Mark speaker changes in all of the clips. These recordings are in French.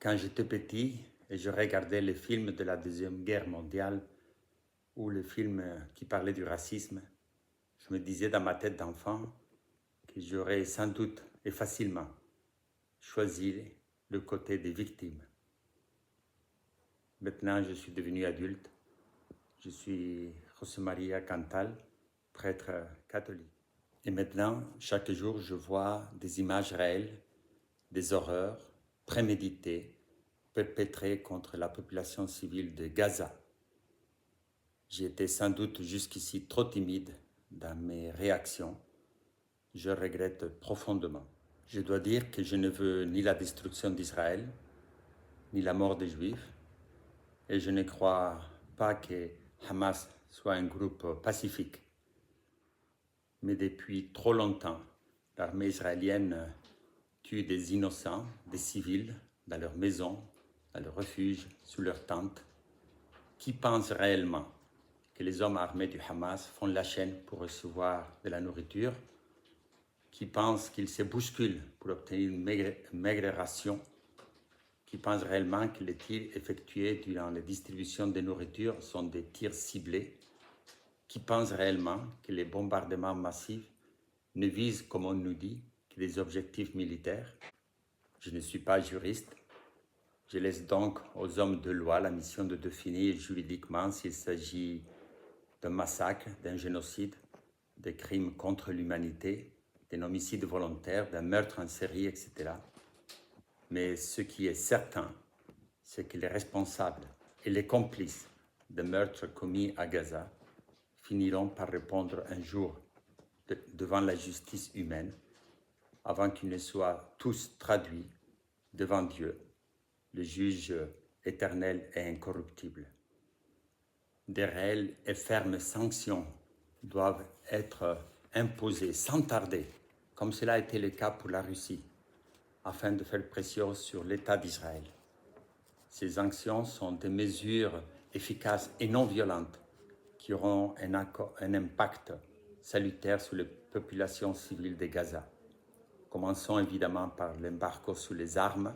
Speaker 1: Quand j'étais petit et je regardais les films de la Deuxième Guerre mondiale ou les films qui parlaient du racisme, je me disais dans ma tête d'enfant que j'aurais sans doute et facilement choisi le côté des victimes. Maintenant, je suis devenu adulte. Je suis José María Cantal, prêtre catholique. Et maintenant, chaque jour, je vois des images réelles, des horreurs préméditées, perpétrées contre la population civile de Gaza. J'ai été sans doute jusqu'ici trop timide dans mes réactions. Je regrette profondément. Je dois dire que je ne veux ni la destruction d'Israël, ni la mort des Juifs, et je ne crois pas que Hamas soit un groupe pacifique. Mais depuis trop longtemps, l'armée israélienne tue des innocents, des civils, dans leurs maisons, dans leurs refuges, sous leurs tentes. Qui pense réellement que les hommes armés du Hamas font la chaîne pour recevoir de la nourriture? Qui pense qu'ils se bousculent pour obtenir une maigre ration? Qui pense réellement que les tirs effectués durant la distribution de nourriture sont des tirs ciblés? Qui pense réellement que les bombardements massifs ne visent, comme on nous dit, que des objectifs militaires? Je ne suis pas juriste. Je laisse donc aux hommes de loi la mission de définir juridiquement s'il s'agit d'un massacre, d'un génocide, des crimes contre l'humanité, d'un homicide volontaire, d'un meurtre en série, etc. Mais ce qui est certain, c'est que les responsables et les complices des meurtres commis à Gaza finiront par répondre un jour devant la justice humaine, avant qu'ils ne soient tous traduits devant Dieu, le juge éternel et incorruptible. Des réelles et fermes sanctions doivent être imposées sans tarder, comme cela a été le cas pour la Russie, afin de faire pression sur l'État d'Israël. Ces sanctions sont des mesures efficaces et non violentes qui auront un impact salutaire sur les populations civiles de Gaza. Commençons évidemment par l'embargo sur les armes,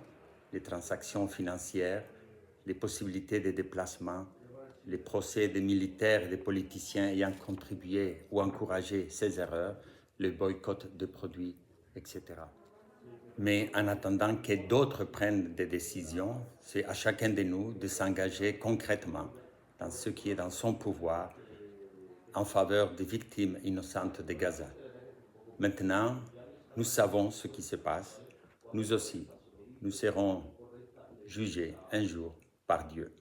Speaker 1: les transactions financières, les possibilités de déplacement, les procès des militaires et des politiciens ayant contribué ou encouragé ces erreurs, le boycott de produits, etc. Mais en attendant que d'autres prennent des décisions, c'est à chacun de nous de s'engager concrètement dans ce qui est dans son pouvoir en faveur des victimes innocentes de Gaza. Maintenant, nous savons ce qui se passe. Nous aussi, nous serons jugés un jour par Dieu.